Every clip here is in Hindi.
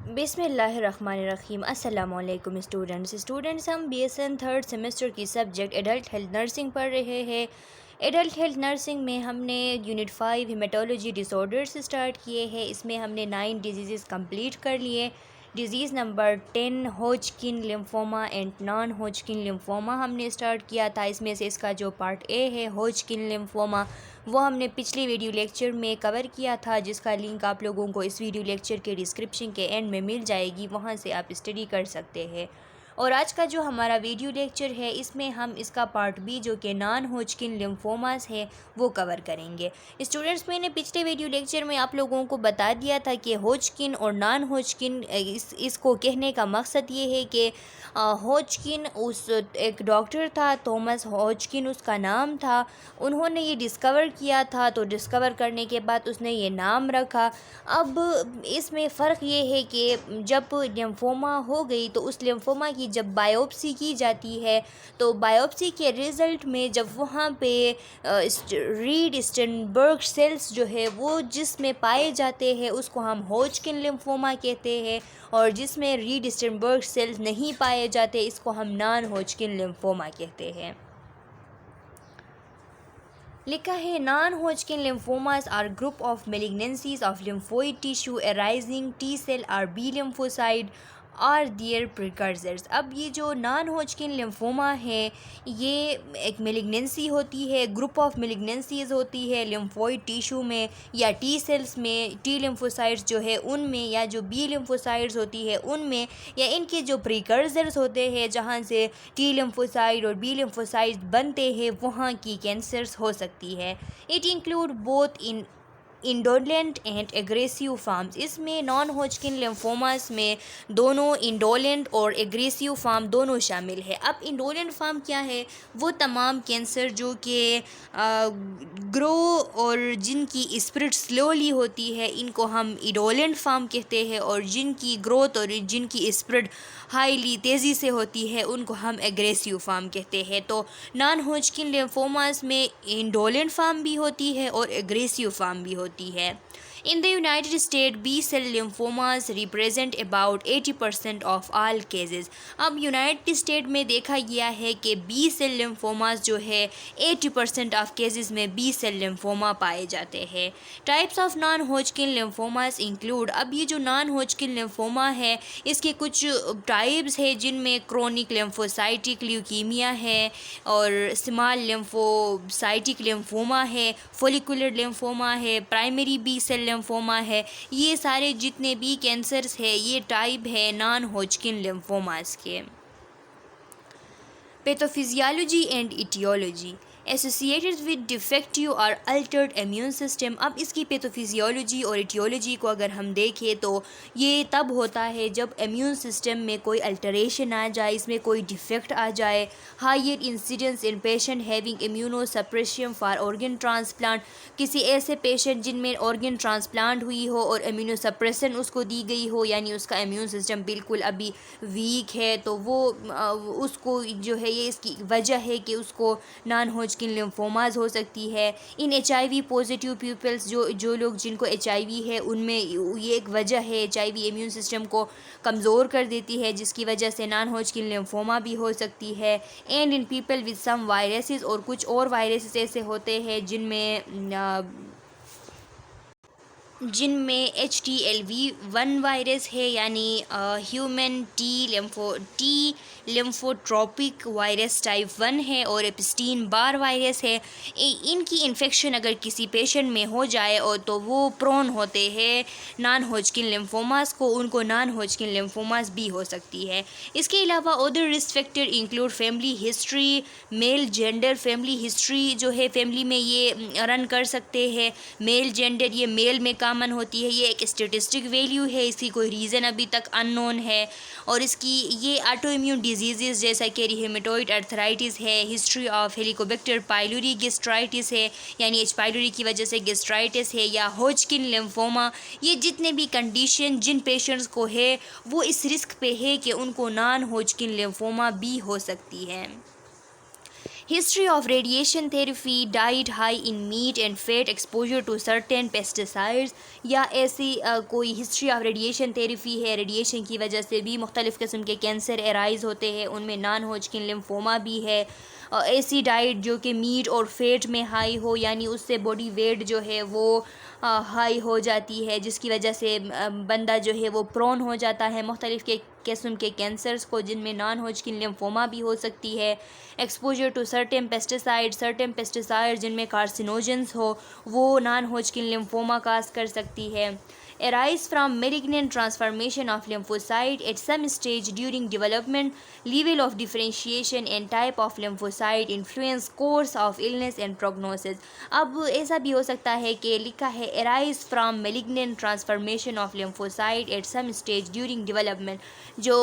बिस्मिल्लाहिर्रहमानिर्रहीम। अस्सलामुअलैकुम स्टूडेंट्स हम BSN थर्ड सेमेस्टर की सब्जेक्ट एडल्ट हेल्थ नर्सिंग पढ़ रहे हैं। एडल्ट हेल्थ नर्सिंग में हमने यूनिट 5 हेमेटोलॉजी डिसऑर्डर्स स्टार्ट किए हैं। इसमें हमने 9 डिजीज़ कंप्लीट कर लिए। Disease number 10 Hodgkin lymphoma and non Hodgkin lymphoma हमने स्टार्ट किया था। इसमें से इसका जो पार्ट ए है होजकिन लिम्फोमा वो हमने पिछले वीडियो लेक्चर में कवर किया था, जिसका लिंक आप लोगों को इस वीडियो लेक्चर के डिस्क्रिप्शन के एंड में मिल जाएगी, वहाँ से आप स्टडी कर सकते हैं। और आज का जो हमारा वीडियो लेक्चर है इसमें हम इसका पार्ट बी जो कि नॉन होजकिन लिम्फोमास है वो कवर करेंगे। स्टूडेंट्स, मैंने पिछले वीडियो लेक्चर में आप लोगों को बता दिया था कि होजकिन और नॉन होजकिन इसको कहने का मकसद ये है कि होजकिन उस एक डॉक्टर था, थॉमस होजकिन उसका नाम था। उन्होंने ये डिस्कवर किया था, तो डिस्कवर करने के बाद उसने ये नाम रखा। अब इसमें फ़र्क ये है कि जब लिम्फोमा हो गई तो उस लिम्फोमा की जब बायोप्सी की जाती है तो बायोप्सी के रिज़ल्ट में जब वहाँ पे रीड स्टेनबर्ग सेल्स जो है वो जिसमें पाए जाते हैं उसको हम होजकिन लिम्फोमा कहते हैं, और जिसमें रीड स्टेनबर्ग सेल्स नहीं पाए जाते इसको हम नॉन होजकिन लिम्फोमा कहते हैं। लिखा है non Hodgkin lymphomas are group of malignancies of lymphoid tissue arising T cell or B lymphocyte or their precursors. अब ये जो नॉन होजकिन लिम्फोमा है ये एक मेलिग्नेंसी होती है, ग्रुप ऑफ मेलिग्नेंसीज होती है लिम्फोइड टिश्यू में या टी सेल्स में, टी लिम्फोसाइड्स जो है उनमें, या जो बी लिम्फोसाइड्स होती है उनमें, या इनके जो प्रिकर्सर्स होते हैं जहाँ से टी लिम्फोसाइड और बी लिम्फोसाइड्स बनते हैं वहाँ की कैंसर्स हो सकती है। It include both in indolent and aggressive forms. इसमें नॉन होजकिन लिम्फोमास में दोनों इंडोलेंट और एग्रेसिव फॉर्म दोनों शामिल है। अब इंडोलेंट फॉर्म क्या है? वो तमाम कैंसर जो कि ग्रो और जिनकी स्प्रेड स्लोली होती है इनको हम इंडोलेंट फॉर्म कहते हैं, और जिनकी ग्रोथ और जिनकी स्प्रेड हाईली तेज़ी से होती है उनको हम एग्रेसिव फॉर्म कहते हैं। तो नॉन होजकिन लिम्फोमास में इंडोलेंट फॉर्म भी होती है और एग्रेसिव फॉर्म भी होती है। In the United States, B-cell lymphomas represent about 80% of all cases. अब यूनाइटेड स्टेट में देखा गया है कि बी सेल लिम्फोमास जो है 80% ऑफ केसेस में बी सेल लिम्फोमा पाए जाते हैं। Types of non Hodgkin lymphomas include, अब ये जो नॉन होजकिन लिम्फोमा है इसके कुछ टाइप्स है जिनमें क्रोनिक लिम्फोसाइटिक ल्यूकीमिया है, और स्मॉल लिम्फोसाइटिक लिम्फोमा है, फोलिकुलर लिम्फोमा है, प्राइमरी बी सेल लिम्फोमा है। ये सारे जितने भी कैंसर्स है ये टाइप है नॉन होजकिन लिम्फोमास के। Pathophysiology and etiology associated with defective और अल्टर्ड इम्यून सिस्टम। अब इसकी पैथोफिजियोलॉजी और इटियोलॉजी को अगर हम देखें तो ये तब होता है जब इम्यून सिस्टम में कोई अल्टरेशन आ जाए, इसमें कोई डिफेक्ट आ जाए। Higher incidence in patient having immunosuppression for organ transplant, किसी ऐसे पेशेंट जिनमें ऑर्गन ट्रांसप्लांट हुई हो और इम्यूनो सप्रेशन उसको दी गई हो, यानी उसका इम्यून सिस्टम बिल्कुल अभी वीक है, तो वो उसको जो है ये इसकी वजह है कि उसको नॉन होजकिन लिम्फोमास हो सकती है। इन HIV पॉजिटिव पीपल्स, जो लोग जिनको HIV है उनमें ये एक वजह है, HIV इम्यून सिस्टम को कमज़ोर कर देती है जिसकी वजह से नॉन होजकिन लिम्फोमा भी हो सकती है। And in people with some viruses, और कुछ और वायरसेस ऐसे होते हैं जिनमें HTLV1 वायरस है, यानी human T lymphotropic virus type 1 है, और एप्स्टीन बार वायरस है। इनकी इन्फेक्शन अगर किसी पेशेंट में हो जाए और तो वो प्रोन होते हैं नॉन होजकिन लिम्फोमास को, उनको नॉन होजकिन लिम्फोमास भी हो सकती है। इसके अलावा other risk factor include family history, male gender, family history जो है फैमिली में ये रन कर सकते हैं। मेल जेंडर ये मेल में कॉमन होती है, ये एक स्टेटिस्टिक वैल्यू है, इसकी कोई रीज़न अभी तक अननोन है। और इसकी ये ऑटो इम्यून डिजीज़ जैसा कि रिहेमेटॉइड अर्थराइटिस है, history of Helicobacter pylori gastritis है, यानी H पाइलोरी की वजह से गेस्ट्राइटिस है, या होजकिन लिम्फोमा, ये जितने भी कंडीशन जिन पेशेंट्स को है वो इस रिस्क पे है कि उनको नॉन होजकिन लिम्फोमा भी हो सकती है। History of radiation therapy, diet high in meat and fat, exposure to certain pesticides, या ऐसी कोई हिस्ट्री ऑफ रेडिएशन थेरेपी है, रेडिएशन की वजह से भी मुख्तलिफ़ किस्म के कैंसर एराइज होते हैं, उनमें नॉन होजकिन लिम्फोमा भी है। ऐसी डाइट जो कि मीट और फैट में हाई हो, यानी उससे बॉडी वेट जो है वो हाई हो जाती है, जिसकी वजह से बंदा जो है वो प्रोन हो जाता है मुख्तलिफ़ के किस्म के कैंसर्स को, जिनमें नॉन होजकिन लिम्फोमा भी हो सकती है। एक्सपोजर टू सर्टेन पेस्टिसाइड जिनमें कार्सिनोजेंस हो, वो नॉन होजकिन लिम्फोमा काज कर सकती है। arise from malignant transformation of lymphocyte at some stage during development, level of differentiation and type of lymphocyte influence course of illness and prognosis। अब ऐसा भी हो सकता है कि लिखा है arise from malignant transformation of lymphocyte at some stage during development, जो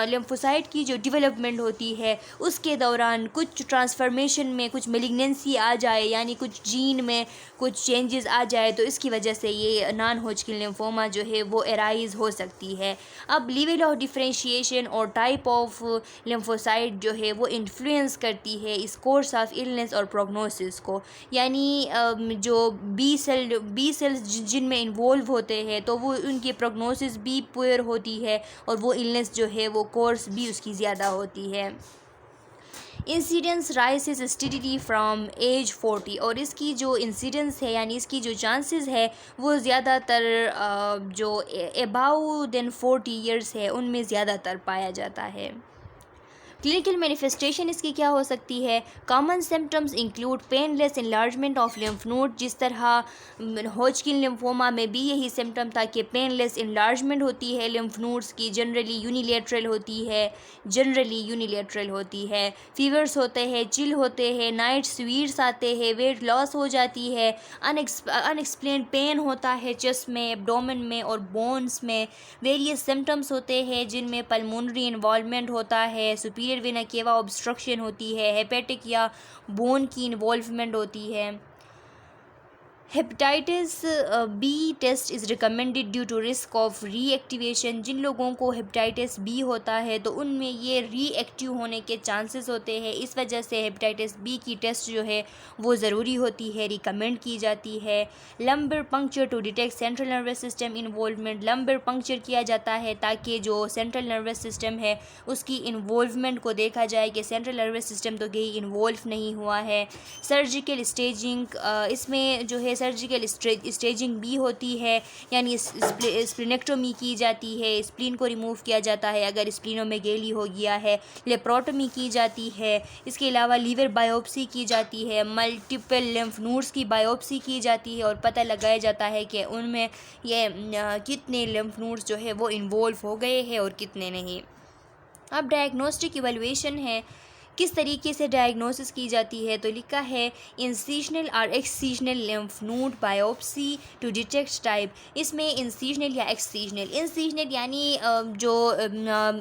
lymphocyte की जो development होती है उसके दौरान कुछ ट्रांसफॉर्मेशन में कुछ मेलिग्नेंसी आ जाए, यानी कुछ जीन में कुछ चेंजेस आ जाए, तो इसकी वजह से ये नॉन होजकिन लिम्फोमा जो है वो एराइज हो सकती है। अब लेवल ऑफ डिफरेंशिएशन और टाइप ऑफ लिम्फोसाइट जो है वो इन्फ्लुएंस करती है इस कोर्स ऑफ इलनेस और प्रोग्नोसिस को, यानी जो बी सेल्स जिनमें इन्वॉल्व होते हैं तो वो उनकी प्रोग्नोसिस भी पुअर होती है और वो इलनेस जो है वो कोर्स भी उसकी ज़्यादा होती है। Incidence rises steadily from age 40, और इसकी जो इंसिडेंस है यानी इसकी जो चांसेस है वो ज़्यादातर जो अबाउ देन 40 ईयर्स है उनमें ज़्यादातर पाया जाता है। क्लिनिकल मैनिफेस्टेशन इसकी क्या हो सकती है? Common symptoms include painless enlargement of lymph node, जिस तरह होजकिन लिम्फोमा में भी यही सिम्टम था कि पेनलेस इन्लार्जमेंट होती है लिम्फ नोड्स की, जनरली यूनिलेटरल होती है। फीवर्स होते हैं, चिल होते हैं, नाइट स्वीट्स आते हैं, वेट लॉस हो जाती है, अनएक्सप्लेन पेन होता है चेस्ट में, एब्डोमेन में और बोन्स में। वेरियस सिम्टम्स होते हैं जिनमें पल्मोनरी इन्वॉल्वमेंट होता है, सुपीरियर वेना केवा ऑब्स्ट्रक्शन होती है, हेपेटिक या बोन की इन्वॉल्वमेंट होती है। Hepatitis B test is recommended due to risk of reactivation. जिन लोगों को हेपेटाइटिस बी होता है तो उनमें ये रीएक्टिव होने के चांसेस होते हैं, इस वजह से हेपेटाइटिस बी की टेस्ट जो है वो ज़रूरी होती है, रिकमेंड की जाती है। Lumbar puncture to detect central nervous system involvement, lumbar puncture किया जाता है ताकि जो सेंट्रल नर्वस सिस्टम है उसकी इन्वॉल्वमेंट को देखा जाए कि सेंट्रल नर्वस सिस्टम तो कहीं इन्वॉल्व नहीं हुआ है। सर्जिकल स्टेजिंग, इसमें जो है सर्जिकल स्टेजिंग भी होती है, यानी स्प्लीनेक्टोमी की जाती है, स्प्लीन को रिमूव किया जाता है अगर स्प्लीनोमेगेली हो गया है। लेप्रोटोमी की जाती है। इसके अलावा लीवर बायोप्सी की जाती है, मल्टीपल लिम्फ नोड्स की बायोप्सी की जाती है और पता लगाया जाता है कि उनमें ये कितने लिम्फ नोड्स जो है वो इन्वॉल्व हो गए हैं और कितने नहीं। अब डायग्नोस्टिक इवैल्यूएशन है, किस तरीके से डायग्नोसिस की जाती है? तो लिखा है इंसिजनल और excisional lymph node biopsy to detect type. इसमें इंसिजनल या इंसिजनल यानी जो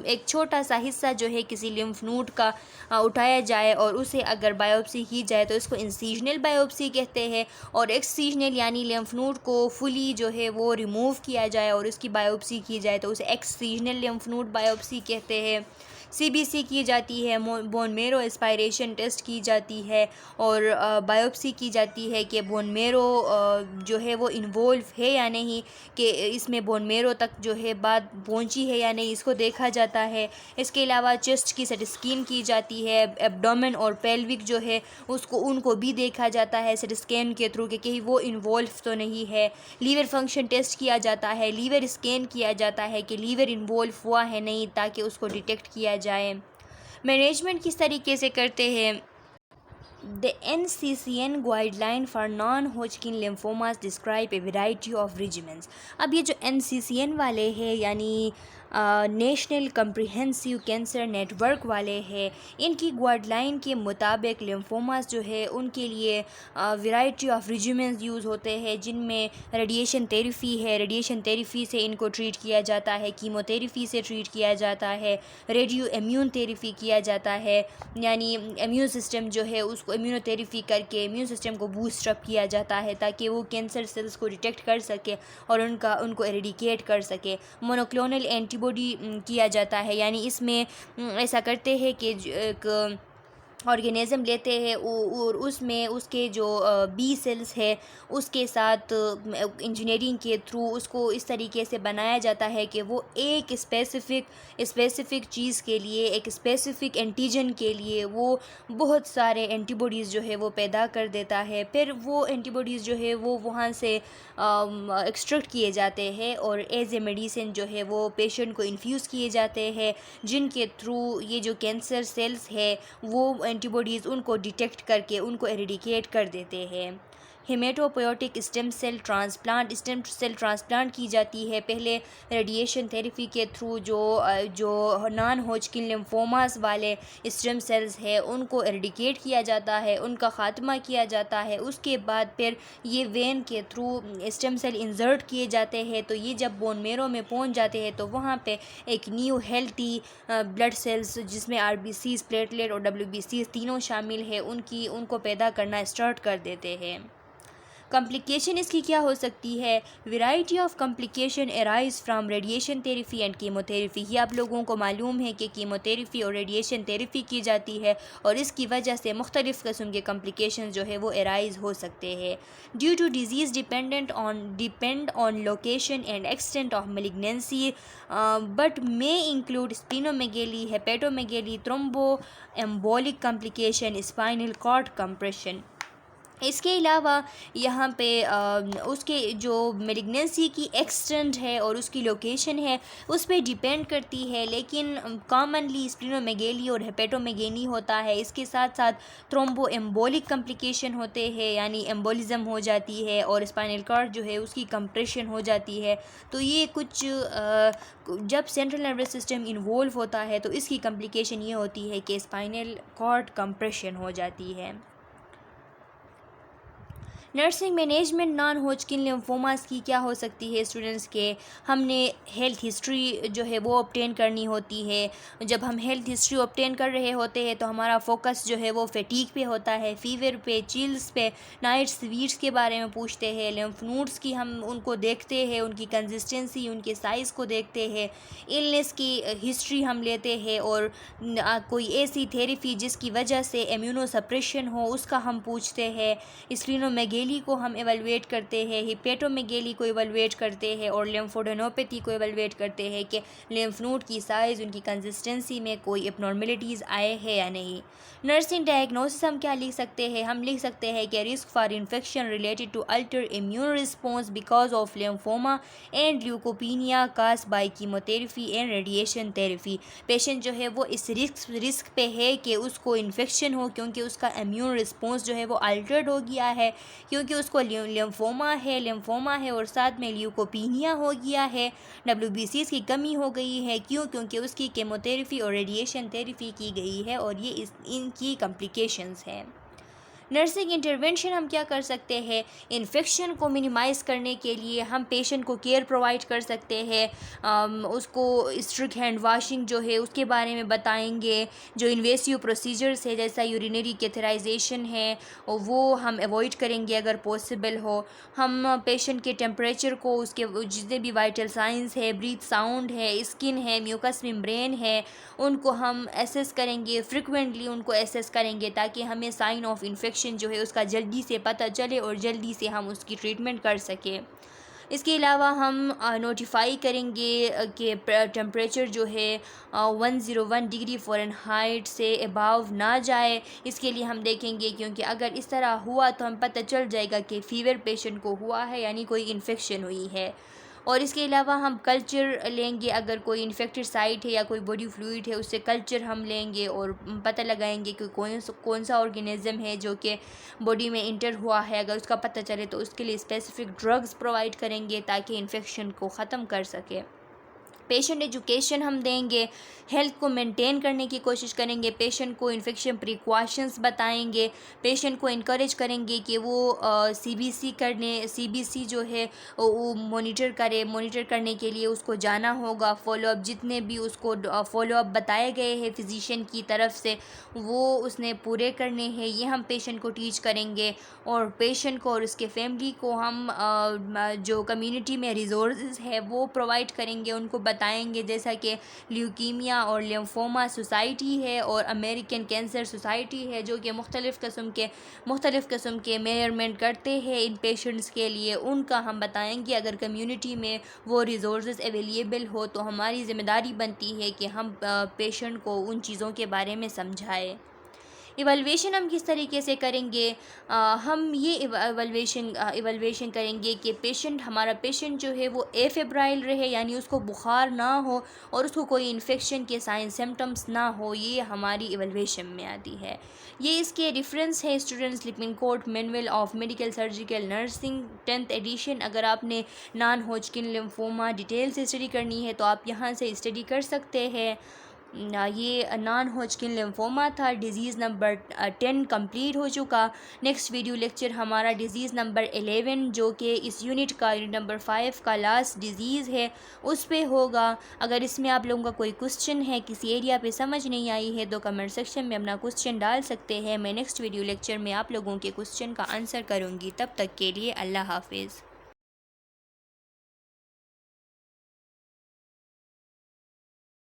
एक छोटा सा हिस्सा जो है किसी लिम्फ नोड का उठाया जाए और उसे अगर बायोप्सी की जाए तो इसको इंसिजनल बायोप्सी कहते हैं, और एक्ससीजनल यानी लिम्फ नोड को फुली जो है वो रिमूव किया जाए और उसकी बायोप्सी की जाए तो उसे एक्ससीजनल लिम्फ नोड बायोप्सी कहते हैं। सीबीसी की जाती है, बोन मेरो एस्पायरेशन टेस्ट की जाती है और बायोप्सी की जाती है कि बोन मेरो जो है वो इन्वॉल्व है या नहीं, कि इसमें बोन मेरो तक जो है बात पहुंची है या नहीं, इसको देखा जाता है। इसके अलावा चेस्ट की सिटी स्कैन की जाती है, एब्डोमेन और पेल्विक जो है उनको भी देखा जाता है सिटी स्कैन के थ्रू कि कहीं वो इन्वॉल्व तो नहीं है। लीवर फंक्शन टेस्ट किया जाता है, लीवर स्कैन किया जाता है कि लीवर इन्वॉल्व हुआ है नहीं, ताकि उसको डिटेक्ट किया जाए। मैनेजमेंट किस तरीके से करते हैं? The NCCN guideline for non Hodgkin lymphomas describe a variety of regimens. अब ये जो NCCN वाले हैं यानी नेशनल कम्प्रिहेंसिव कैंसर नेटवर्क वाले हैं, इनकी गाइडलाइन के मुताबिक लिम्फोमास जो है उनके लिए वेराइटी ऑफ रिजिमेंट्स यूज़ होते हैं, जिनमें रेडिएशन थेरेपी है, रेडिएशन थेरेपी से इनको ट्रीट किया जाता है, कीमोथेरेपी से ट्रीट किया जाता है, रेडियो इम्यून थेरेपी किया जाता है, यानी इम्यून सिस्टम जो है उसको इम्यूनोथेरेपी करके इम्यून सिस्टम को बूस्ट अप किया जाता है ताकि वो कैंसर सेल्स को डिटेक्ट कर सके और उनको एरेडिकेट कर सके। मोनोक्लोनल एंटीबॉडी किया जाता है, यानी इसमें ऐसा करते हैं कि एक ऑर्गेनिज़म लेते हैं और उसमें उसके जो बी सेल्स है उसके साथ इंजीनियरिंग के थ्रू उसको इस तरीके से बनाया जाता है कि वो एक स्पेसिफ़िक चीज़ के लिए, एक स्पेसिफ़िक एंटीजन के लिए वो बहुत सारे एंटीबॉडीज़ जो है वो पैदा कर देता है। फिर वो एंटीबॉडीज़ जो है वो वहाँ से एक्सट्रैक्ट किए जाते हैं और एज ए मेडिसिन जो है वो पेशेंट को इन्फ्यूज़ किए जाते हैं, जिनके थ्रू ये जो कैंसर सेल्स है वो एंटीबॉडीज़ उनको डिटेक्ट करके उनको एरेडिकेट कर देते हैं। हेमेटोपोएटिक स्टेम सेल ट्रांसप्लांट की जाती है पहले रेडिएशन थेरेपी के थ्रू। जो नॉन हॉजकिन लिम्फोमास वाले स्टेम सेल्स है उनको एरेडिकेट किया जाता है, उनका ख़ात्मा किया जाता है। उसके बाद फिर ये वेन के थ्रू स्टेम सेल इंसर्ट किए जाते हैं, तो ये जब बोन मेरो में पहुंच जाते हैं तो वहाँ पे एक न्यू हेल्थी ब्लड सेल्स जिसमें आरबीसीज, प्लेटलेट और डब्ल्यूबीसीज तीनों शामिल है उनको पैदा करना स्टार्ट कर देते हैं। कॉम्प्लिकेशन इसकी क्या हो सकती है? Variety of complication arise from radiation therapy and chemotherapy. ये आप लोगों को मालूम है कि कीमोथेरेपी और रेडिएशन थेरेपी की जाती है और इसकी वजह से मुख्तलिफ़ किस्म के कॉम्प्लिकेशन जो है वो अराइज हो सकते हैं। Due to disease depend on location and extent of malignancy but may include splenomegaly, hepatomegaly, thrombo embolic complication, spinal cord compression. इसके अलावा यहाँ पे उसके जो मेलिग्नेंसी की एक्सटेंट है और उसकी लोकेशन है उस पर डिपेंड करती है, लेकिन कॉमनली स्प्लीनोमेगेली और हेपेटोमेगेली होता है। इसके साथ साथ थ्रोम्बो एम्बोलिक कॉम्प्लिकेशन होते हैं, यानी एम्बोलिज़म हो जाती है और स्पाइनल कॉर्ड जो है उसकी कंप्रेशन हो जाती है। तो ये कुछ जब सेंट्रल नर्वस सिस्टम इन्वॉल्व होता है तो इसकी कॉम्प्लिकेशन ये होती है कि स्पाइनल कॉर्ड कंप्रेशन हो जाती है। Nursing management non Hodgkin lymphomas की क्या हो सकती है स्टूडेंट्स के? हमने हेल्थ हिस्ट्री जो है वो ऑब्टेन करनी होती है। जब हम हेल्थ हिस्ट्री ऑब्टेन कर रहे होते हैं तो हमारा फोकस जो है वो फैटीग पे होता है, फीवर पे, चिल्स पे, नाइट स्वीट्स के बारे में पूछते हैं, लिम्फ नोड्स की हम उनको देखते हैं, उनकी कंसिस्टेंसी, उनके साइज़ को देखते हैं, इलनेस की हिस्ट्री हम लेते हैं और कोई ऐसी थेरेपी जिसकी वजह से इम्यूनो सप्रेशन हो उसका हम पूछते हैं। स्प्लीनोमेगेली को हम एवेलुएट करते हैं, हिपेटोमेगेली को एवेलुएट करते हैं और लिम्फोडेनोपैथी को एवेलुएट करते हैं कि लिम्फ नोड की साइज़, उनकी कंसिस्टेंसी में कोई एबनॉर्मेलिटीज़ आए हैं या नहीं। नर्सिंग डायग्नोसिस हम क्या लिख सकते हैं? हम लिख सकते हैं कि risk for infection related to alter immune response because of lymphoma and leukopenia cause by chemotherapy and radiation therapy. Patient जो है वो इस रिस्क पे है कि उसको इन्फेक्शन हो क्योंकि उसका इम्यून रिस्पॉन्स जो है वो अल्टर्ड हो गया है, क्योंकि उसको लिम्फोमा है और साथ में ल्यूकोपीनिया हो गया है, डब्ल्यूबीसीज की कमी हो गई है। क्यों? क्योंकि उसकी केमोथेरेपी और रेडिएशन थेरेपी की गई है और ये इनकी कॉम्प्लिकेशंस हैं। नर्सिंग इंटरवेंशन हम क्या कर सकते हैं? इन्फेक्शन को मिनिमाइज़ करने के लिए हम पेशेंट को केयर प्रोवाइड कर सकते हैं, उसको स्ट्रिक्ट हैंड वाशिंग जो है उसके बारे में बताएंगे। जो इन्वेसिव प्रोसीजर्स है जैसा यूरिनरी कैथेराइजेशन है वो हम अवॉइड करेंगे अगर पॉसिबल हो। हम पेशेंट के टेम्परेचर को, उसके जितने भी वाइटल साइंस है, ब्रीथ साउंड है, स्किन है, म्यूकस मेम्ब्रेन है, उनको हम एसेस करेंगे, फ्रिक्वेंटली उनको एसेस करेंगे ताकि हमें साइन ऑफ इन्फेक्शन जो है उसका जल्दी से पता चले और जल्दी से हम उसकी ट्रीटमेंट कर सकें। इसके अलावा हम नोटिफाई करेंगे कि टेम्परेचर जो है 101 डिग्री फ़ारेनहाइट से अबाव ना जाए। इसके लिए हम देखेंगे, क्योंकि अगर इस तरह हुआ तो हम पता चल जाएगा कि फ़ीवर पेशेंट को हुआ है यानी कोई इन्फेक्शन हुई है। और इसके अलावा हम कल्चर लेंगे, अगर कोई इन्फेक्टेड साइट है या कोई बॉडी फ्लूइड है उससे कल्चर हम लेंगे और पता लगाएंगे कि कौन सा ऑर्गेनिज़म है जो कि बॉडी में इंटर हुआ है। अगर उसका पता चले तो उसके लिए स्पेसिफिक ड्रग्स प्रोवाइड करेंगे ताकि इन्फेक्शन को ख़त्म कर सके। पेशेंट एजुकेशन हम देंगे, हेल्थ को मेंटेन करने की कोशिश करेंगे, पेशेंट को इन्फेक्शन प्रिकॉशंस बताएंगे, पेशेंट को इनकरेज करेंगे कि वो सीबीसी जो है वो मॉनिटर करने के लिए उसको जाना होगा। फॉलोअप जितने भी उसको फॉलोअप बताए गए हैं फिजिशियन की तरफ से वो उसने पूरे करने हैं, ये हम पेशेंट को टीच करेंगे। और पेशेंट को और उसके फैमिली को हम जो कम्युनिटी में रिसोर्सेज है वो प्रोवाइड करेंगे, उनको बताएंगे, जैसा कि ल्यूकीमिया और लिम्फोमा सोसाइटी है और अमेरिकन कैंसर सोसाइटी है, जो कि मुख्तलिफ़ किस्म के मेजरमेंट करते हैं इन पेशेंट्स के लिए। उनका हम बताएंगे। अगर कम्युनिटी में वो रिसोर्सेज अवेलेबल हो तो हमारी ज़िम्मेदारी बनती है कि हम पेशेंट को उन चीज़ों के बारे में समझाएं। इवैल्यूएशन हम किस तरीके से करेंगे? हम ये इवैल्यूएशन करेंगे कि हमारा पेशेंट जो है वो एफेब्राइल रहे, यानी उसको बुखार ना हो और उसको कोई इन्फेक्शन के साइन सिम्टम्स ना हो। ये हमारी इवैल्यूएशन में आती है। ये इसके रेफरेंस है students Lippincott manual of medical surgical nursing 10th edition. अगर आपने नॉन हॉजकिन लिम्फोमा डिटेल से स्टडी करनी है तो आप यहाँ से स्टडी कर सकते हैं। ये नॉन हॉजकिन लिम्फोमा था। डिज़ीज़ नंबर 10 कंप्लीट हो चुका। नेक्स्ट वीडियो लेक्चर हमारा डिज़ीज़ नंबर 11, जो कि इस यूनिट नंबर 5 का लास्ट डिज़ीज़ है, उस पे होगा। अगर इसमें आप लोगों का कोई क्वेश्चन है, किसी एरिया पे समझ नहीं आई है, तो कमेंट सेक्शन में अपना क्वेश्चन डाल सकते हैं। मैं नेक्स्ट वीडियो लेक्चर में आप लोगों के क्वेश्चन का आंसर करूँगी। तब तक के लिए अल्लाह हाफिज़।